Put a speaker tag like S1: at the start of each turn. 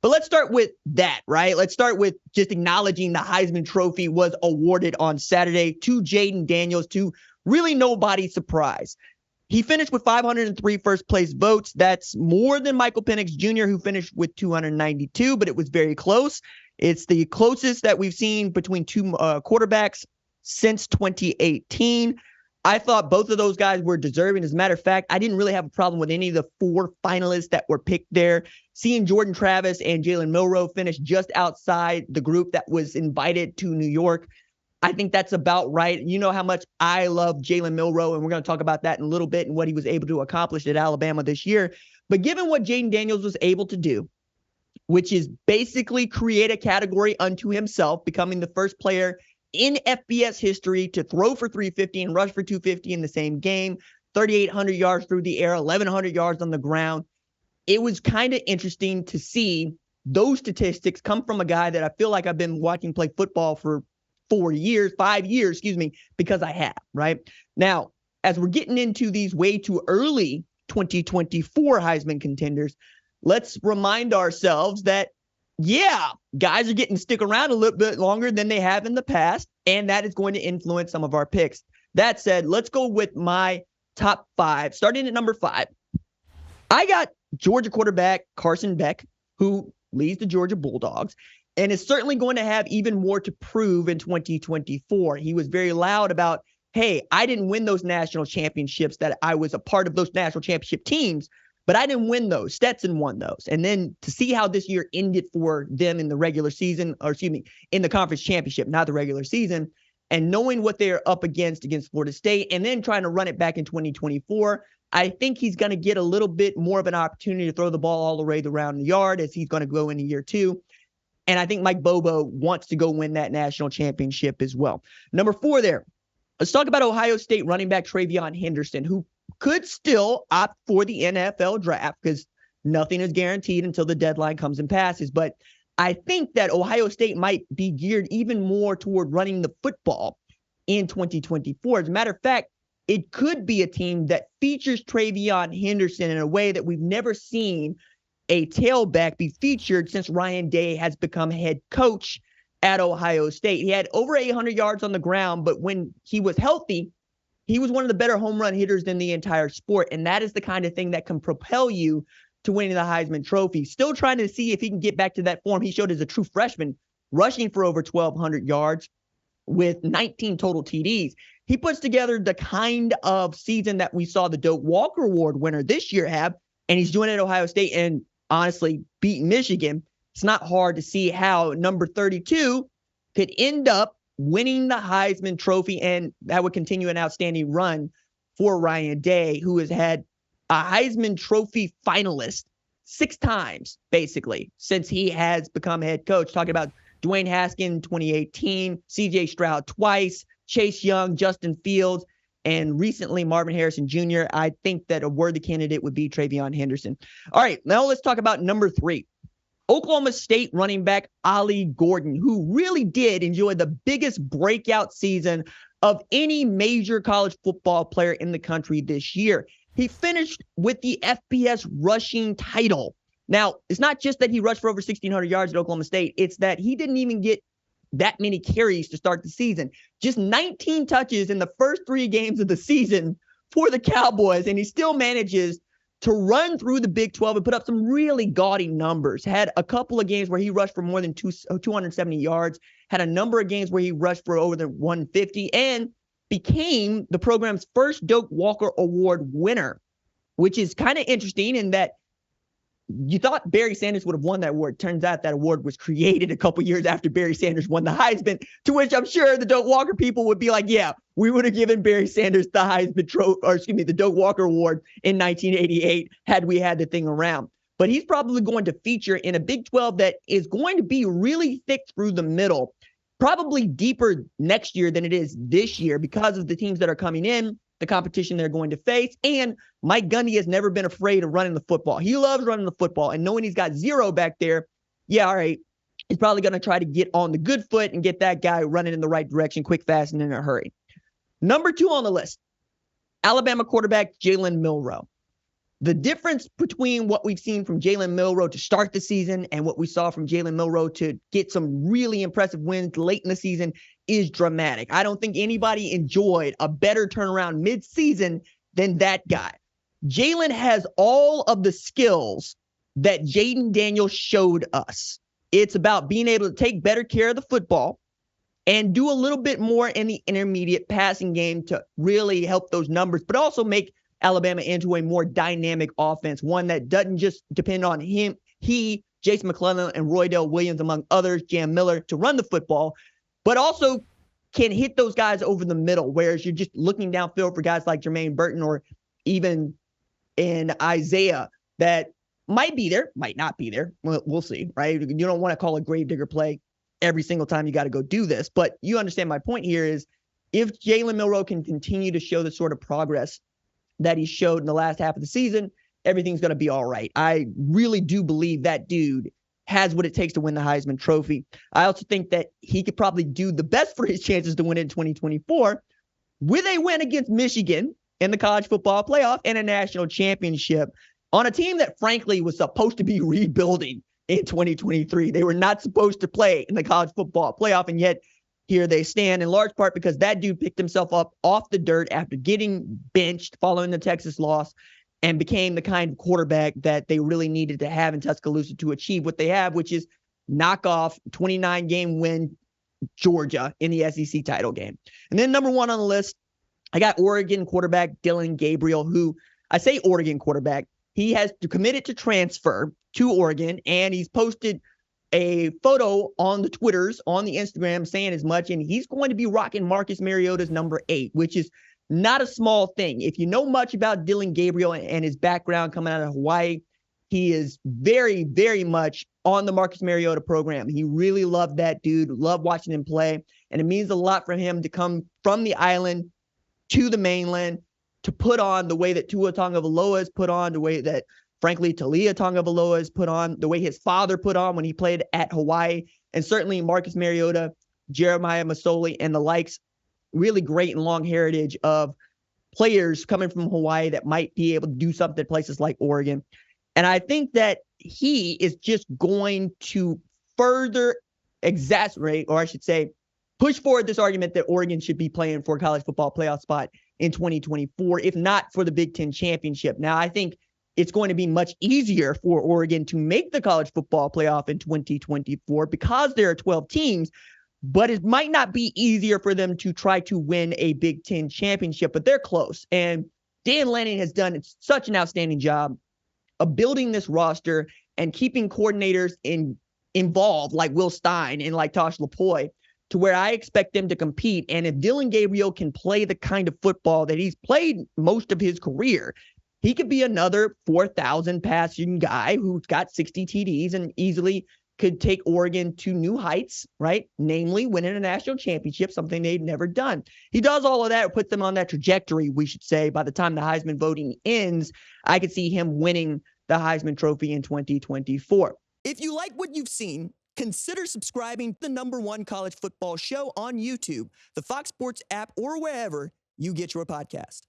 S1: But let's start with that, right? Let's start with just acknowledging the Heisman Trophy was awarded on Saturday to Jayden Daniels, to really nobody's surprise. He finished with 503 first-place votes. That's more than Michael Penix Jr., who finished with 292, but it was very close. It's the closest that we've seen between two quarterbacks since 2018. I thought both of those guys were deserving. As a matter of fact, I didn't really have a problem with any of the 4 finalists that were picked there. Seeing Jordan Travis and Jalen Milroe finish just outside the group that was invited to New York, I think that's about right. You know how much I love Jalen Milroe, and we're going to talk about that in a little bit and what he was able to accomplish at Alabama this year. But given what Jayden Daniels was able to do, which is basically create a category unto himself, becoming the first player in FBS history to throw for 350 and rush for 250 in the same game, 3,800 yards through the air, 1,100 yards on the ground. It was kind of interesting to see those statistics come from a guy that I feel like I've been watching play football for 5 years, because I have, right? Now, as we're getting into these way too early 2024 Heisman contenders, let's remind ourselves that, yeah, guys are getting to stick around a little bit longer than they have in the past, and that is going to influence some of our picks. That said, let's go with my top 5. Starting at number 5, I got Georgia quarterback Carson Beck, who leads the Georgia Bulldogs, and is certainly going to have even more to prove in 2024. He was very loud about, hey, I didn't win those national championships, that I was a part of those national championship teams, but I didn't win those. Stetson won those. And then to see how this year ended for them in the regular season, in the conference championship, not the regular season, and knowing what they're up against Florida State, and then trying to run it back in 2024, I think he's going to get a little bit more of an opportunity to throw the ball all the way around the yard as he's going to go into year 2. And I think Mike Bobo wants to go win that national championship as well. Number 4 there. Let's talk about Ohio State running back TreVeyon Henderson, who could still opt for the NFL draft because nothing is guaranteed until the deadline comes and passes. But I think that Ohio State might be geared even more toward running the football in 2024. As a matter of fact, it could be a team that features TreVeyon Henderson in a way that we've never seen a tailback be featured since Ryan Day has become head coach at Ohio State. He had over 800 yards on the ground, but when he was healthy, he was one of the better home run hitters in the entire sport. And that is the kind of thing that can propel you to winning the Heisman Trophy. Still trying to see if he can get back to that form he showed as a true freshman, rushing for over 1,200 yards with 19 total TDs. He puts together the kind of season that we saw the Doak Walker Award winner this year have, and he's doing it at Ohio State and honestly beating Michigan. It's not hard to see how number 32 could end up winning the Heisman Trophy, and that would continue an outstanding run for Ryan Day, who has had a Heisman Trophy finalist 6 times, basically, since he has become head coach. Talking about Dwayne Haskins 2018, C.J. Stroud twice, Chase Young, Justin Fields, and recently Marvin Harrison Jr. I think that a worthy candidate would be TreVeyon Henderson. All right, now let's talk about number 3. Oklahoma State running back Ollie Gordon, who really did enjoy the biggest breakout season of any major college football player in the country this year. He finished with the FBS rushing title. Now, it's not just that he rushed for over 1,600 yards at Oklahoma State. It's that he didn't even get that many carries to start the season. Just 19 touches in the first 3 games of the season for the Cowboys, and he still manages to run through the Big 12 and put up some really gaudy numbers. Had a couple of games where he rushed for more than 270 yards, had a number of games where he rushed for over the 150, and became the program's first Doak Walker Award winner, which is kind of interesting in that you thought Barry Sanders would have won that award. Turns out that award was created a couple years after Barry Sanders won the Heisman, to which I'm sure the Doak Walker people would be like, yeah, we would have given Barry Sanders the Heisman Trophy, the Doak Walker Award in 1988 had we had the thing around. But he's probably going to feature in a Big 12 that is going to be really thick through the middle, probably deeper next year than it is this year because of the teams that are coming in, the competition they're going to face. And Mike Gundy has never been afraid of running the football. He loves running the football, and knowing he's got 0 back there, yeah, all right, he's probably going to try to get on the good foot and get that guy running in the right direction quick, fast, and in a hurry. Number 2 on the list, Alabama quarterback Jalen Milroe. The difference between what we've seen from Jalen Milroe to start the season and what we saw from Jalen Milroe to get some really impressive wins late in the season is dramatic. I don't think anybody enjoyed a better turnaround mid-season than that guy. Jalen has all of the skills that Jayden Daniels showed us. It's about being able to take better care of the football and do a little bit more in the intermediate passing game to really help those numbers, but also make Alabama into a more dynamic offense, one that doesn't just depend on Jason McClellan and Roydell Williams, among others, Jam Miller, to run the football, but also can hit those guys over the middle, whereas you're just looking downfield for guys like Jermaine Burton or even in Isaiah that might be there, might not be there. We'll see, right? You don't want to call a gravedigger play every single time you got to go do this, but you understand my point here is if Jalen Milroe can continue to show the sort of progress that he showed in the last half of the season, everything's going to be all right. I really do believe that dude has what it takes to win the Heisman Trophy. I also think that he could probably do the best for his chances to win it in 2024 with a win against Michigan in the college football playoff and a national championship on a team that frankly was supposed to be rebuilding in 2023. They were not supposed to play in the college football playoff, and yet here they stand, in large part because that dude picked himself up off the dirt after getting benched following the Texas loss and became the kind of quarterback that they really needed to have in Tuscaloosa to achieve what they have, which is knock off 29-game win Georgia in the SEC title game. And then number one on the list, I got Oregon quarterback Dillon Gabriel, who I say Oregon quarterback. He has committed to transfer to Oregon, and he's posted a photo on the Twitters, on the Instagram, saying as much, and he's going to be rocking Marcus Mariota's number 8, which is not a small thing. If you know much about Dillon Gabriel and his background coming out of Hawaii, he is very, very much on the Marcus Mariota program. He really loved that dude, loved watching him play, and it means a lot for him to come from the island to the mainland to put on the way that Tua Tagovailoa is put on, the way that, frankly, Talia Tagovailoa is put on, the way his father put on when he played at Hawaii, and certainly Marcus Mariota, Jeremiah Masoli, and the likes. Really great and long heritage of players coming from Hawaii that might be able to do something at places like Oregon. And I think that he is just going to further exacerbate, or I should say, push forward this argument that Oregon should be playing for a college football playoff spot in 2024, if not for the Big Ten championship. Now, I think it's going to be much easier for Oregon to make the college football playoff in 2024 because there are 12 teams, but it might not be easier for them to try to win a Big Ten championship, but they're close. And Dan Lanning has done such an outstanding job of building this roster and keeping coordinators involved like Will Stein and like Tosh Lapoy to where I expect them to compete. And if Dillon Gabriel can play the kind of football that he's played most of his career, he could be another 4,000 passing guy who's got 60 TDs and easily could take Oregon to new heights, right? Namely, winning a national championship, something they'd never done. He does all of that, puts them on that trajectory, we should say. By the time the Heisman voting ends, I could see him winning the Heisman Trophy in 2024. If you like what you've seen, consider subscribing to the #1 college football show on YouTube, the Fox Sports app, or wherever you get your podcast.